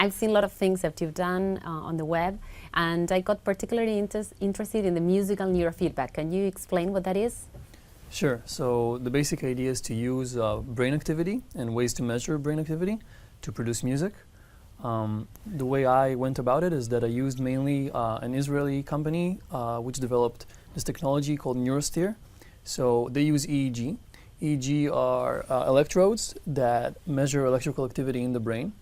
I've seen a lot of things that you've done on the web, and I got particularly interested in the musical neurofeedback. Can you explain what that is? Sure. So the basic idea is to use brain activity and ways to measure brain activity to produce music. The way I went about it is that I used mainly an Israeli company which developed this technology called Neurosteer. So they use EEG. EEG are electrodes that measure electrical activity in the brain,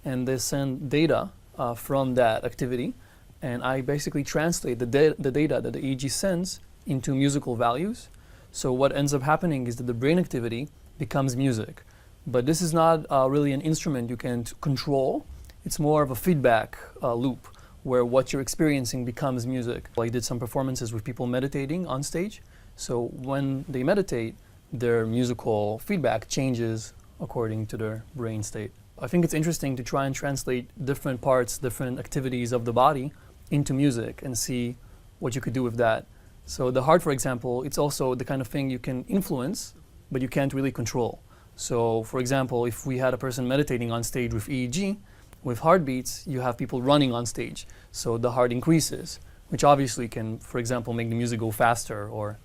and they send data from that activity, and I basically translate the data that the EEG sends into musical values. So what ends up happening is that the brain activity becomes music. But this is not really an instrument you can control. It's more of a feedback loop where what you're experiencing becomes music. I did some performances with people meditating on stage. So when they meditate, their musical feedback changes according to their brain state. I think it's interesting to try and translate different parts, different activities of the body into music and see what you could do with that. So the heart, for example, it's also the kind of thing you can influence, but you can't really control. So for example, if we had a person meditating on stage with EEG, with heartbeats, you have people running on stage. So the heart increases, which obviously can, for example, make the music go faster or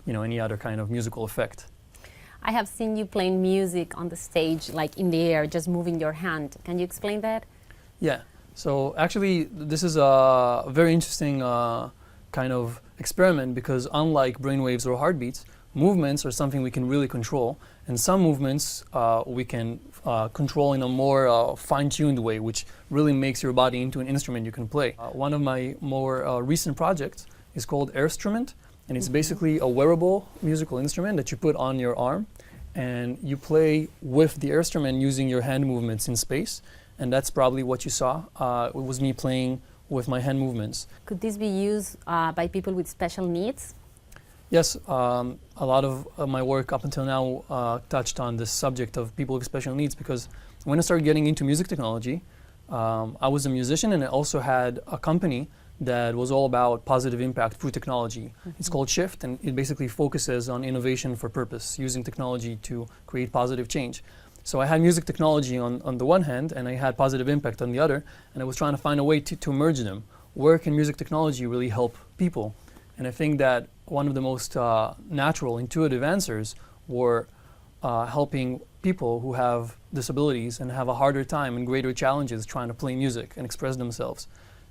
any other kind of musical effect. I have seen you playing music on the stage, like in the air, just moving your hand. Can you explain that? Yeah. So actually, this is a very interesting kind of experiment because unlike brainwaves or heartbeats, movements are something we can really control, and some movements we can control in a more fine-tuned way, which really makes your body into an instrument you can play. One of my more recent projects is called Airstrument, and it's basically a wearable musical instrument that you put on your arm, and you play with the instrument using your hand movements in space, and that's probably what you saw. It was me playing with my hand movements. Could this be used by people with special needs? Yes, a lot of my work up until now touched on this subject of people with special needs because when I started getting into music technology, I was a musician and I also had a company that was all about positive impact through technology. It's called Shift, and it basically focuses on innovation for purpose, using technology to create positive change. So I had music technology on the one hand, and I had positive impact on the other, and I was trying to find a way to merge them. Where can music technology really help people? And I think that one of the most natural, intuitive answers were helping people who have disabilities and have a harder time and greater challenges trying to play music and express themselves.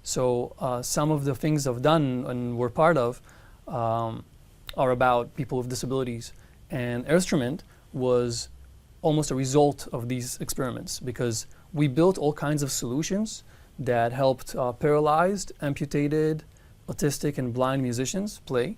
So some of the things I've done and were part of are about people with disabilities. And Airstrument was almost a result of these experiments because we built all kinds of solutions that helped paralyzed, amputated, autistic and blind musicians play.